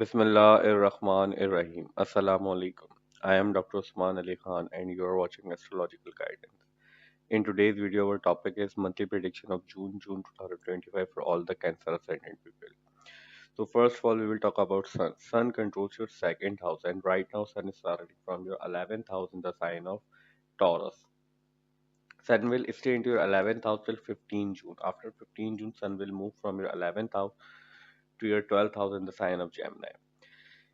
Bismillahir-Rahmanir-Rahim. Assalamu alaikum. I am Dr. Usman Ali Khan and you are watching Astrological Guidance. In today's video, our topic is monthly prediction of June 2025 for all the Cancer Ascendant people. So first of all, we will talk about Sun. Sun controls your second house, and right now Sun is starting from your 11th house in the sign of Taurus. Sun will stay into your 11th house till 15 June. After 15 June, Sun will move from your 11th house to your 12th house in the sign of Gemini.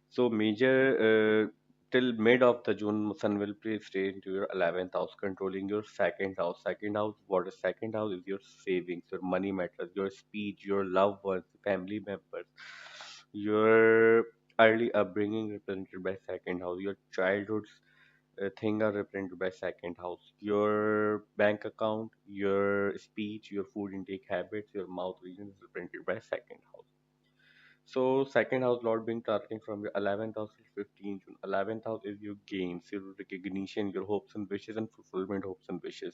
So major till mid of the June, Sun will stay into your 11th house, controlling your second house. Second house, what is second house? Is your savings, your money matters, your speech, your loved ones, family members, your early upbringing represented by second house, your childhood's thing are represented by second house, your bank account, your speech, your food intake habits, your mouth region is represented by second house. So second house lord being targeting from your 11th house to 15th June. 11th house is your gains, your recognition, your hopes and wishes and fulfillment hopes and wishes.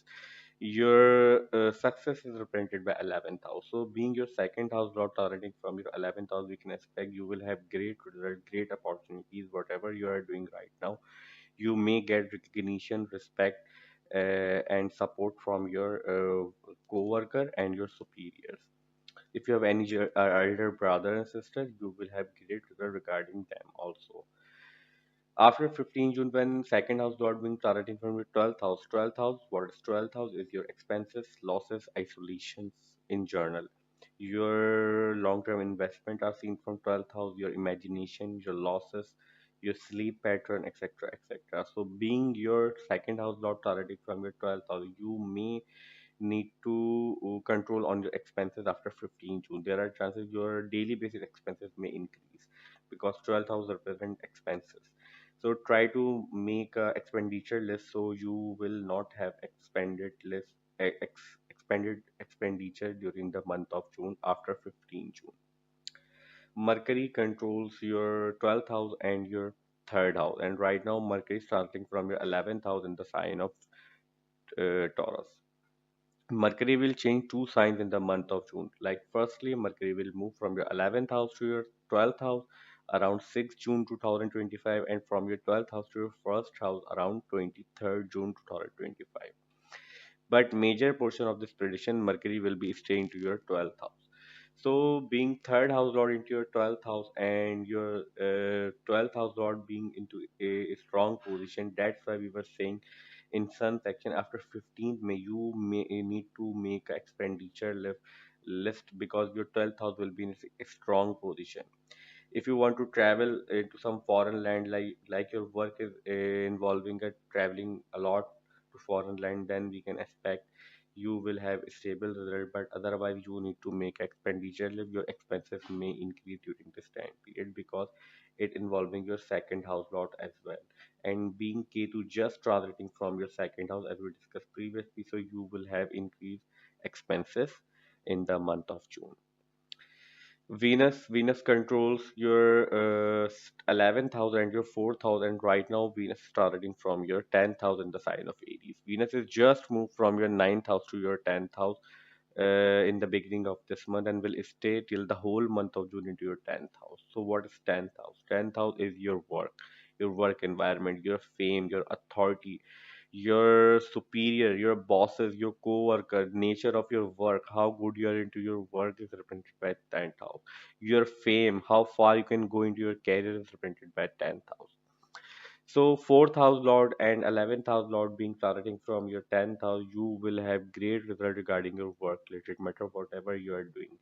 Your success is represented by 11th house. So being your second house lord targeting from your 11th house, we can expect you will have great result, great opportunities, whatever you are doing right now. You may get recognition, respect, and support from your co-worker and your superiors. If you have any elder brother and sister, you will have great result regarding them also. After 15 June, when second house lord being targeting from your 12th house, 12th house, what is 12th house? Is your expenses, losses, isolations in journal. Your long-term investment are seen from 12th house, your imagination, your losses, your sleep pattern, etc. etc. So being your second house lord targeting from your 12th house, you may need to control on your expenses after 15 June. There are chances your daily basis expenses may increase because 12th house represent expenses. So try to make a expenditure list so you will not have expended expenditure during the month of June after 15 June. Mercury controls your 12th house and your third house, and right now Mercury is starting from your 11th house in the sign of Taurus. Mercury will change two signs in the month of June. Like, firstly, Mercury will move from your 11th house to your 12th house around 6 June 2025, and from your 12th house to your first house around 23rd June 2025. But major portion of this prediction, Mercury will be staying to your 12th house. So, being third house lord into your 12th house and your 12th house lord being into a strong position, that's why we were saying in sun section after 15th May you may need to make a expenditure list because your 12th house will be in a strong position. If you want to travel to some foreign land, like your work is involving a traveling a lot to foreign land, then we can expect you will have a stable result. But otherwise you need to make expenditure list. Your expenses may increase during this time period because it involving your second house lot as well, and being K2 just transiting from your second house as we discussed previously, so you will have increased expenses in the month of June. Venus controls your 11th house and your 4th house, and right now Venus is starting from your 10th house in the sign of Aries. Venus is just moved from your 9th house to your 10th house in the beginning of this month and will stay till the whole month of June into your 10th house. So what is 10th house? 10th house is your work environment, your fame, your authority, your superior, your bosses, your co-worker, nature of your work, how good you are into your work is represented by 10th house. Your fame, how far you can go into your career is represented by 10th house. So fourth house lord and 11th house lord being starting from your 10th house, you will have great result regarding your work related matter, whatever you are doing.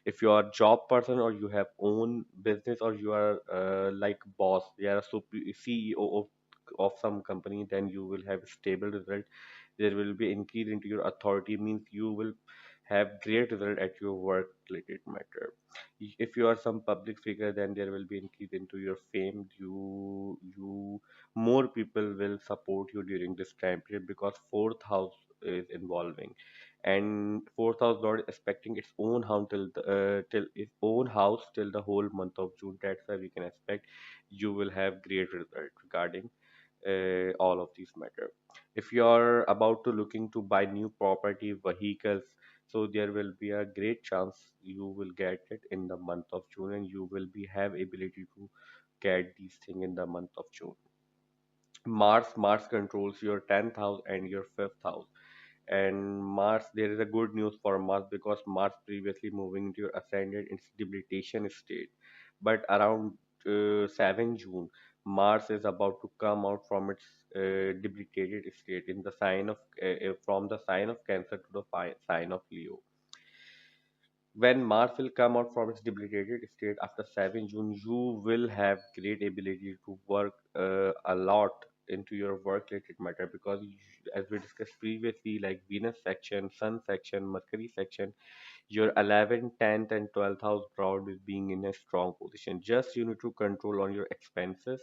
If you are a job person or you have own business or you are like boss, you are a CEO of some company, then you will have stable result. There will be increase into your authority, means you will have great result at your work related matter. If you are some public figure, then there will be increase into your fame. You more people will support you during this time period because fourth house is involving, and fourth house lord is expecting its own house till its own house till the whole month of June. That's why we can expect you will have great result regarding all of these matter. If you are about to looking to buy new property, vehicles, So there will be a great chance you will get it in the month of June, and you will be have ability to get these things in the month of June. Mars controls your 10th house and your 5th house. And Mars, there is a good news for Mars because Mars previously moving into your ascendant its debilitation state. But around 7 June, Mars is about to come out from its debilitated state in the sign of from the sign of Cancer to the sign of Leo. When Mars will come out from its debilitated state after 7 June, you will have great ability to work a lot into your work related matter because as we discussed previously, like Venus section, Sun section, Mercury section, your 11th, 10th, and 12th house broad is being in a strong position. Just you need to control on your expenses.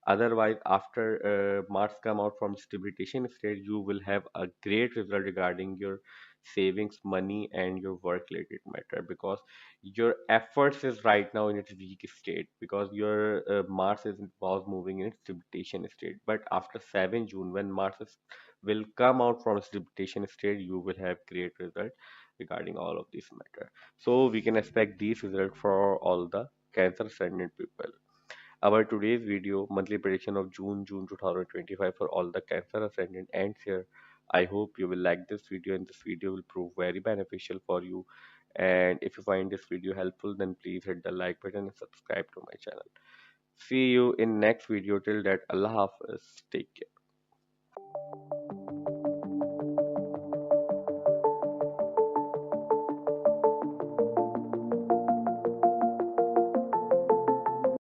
Otherwise, after Mars come out from stabilization state, you will have a great result regarding your savings, money, and your work related matter because your efforts is right now in its weak state because your Mars is was moving in its debilitation state. But after 7 June, when will come out from its debilitation state, you will have great result regarding all of this matter. So we can expect these results for all the Cancer ascendant people. Our today's video, monthly prediction of June 2025 for all the Cancer ascendant ends here. I hope you will like this video and this video will prove very beneficial for you. And if you find this video helpful, then please hit the like button and subscribe to my channel. See you in next video. Till that, Allah Hafiz. Take care.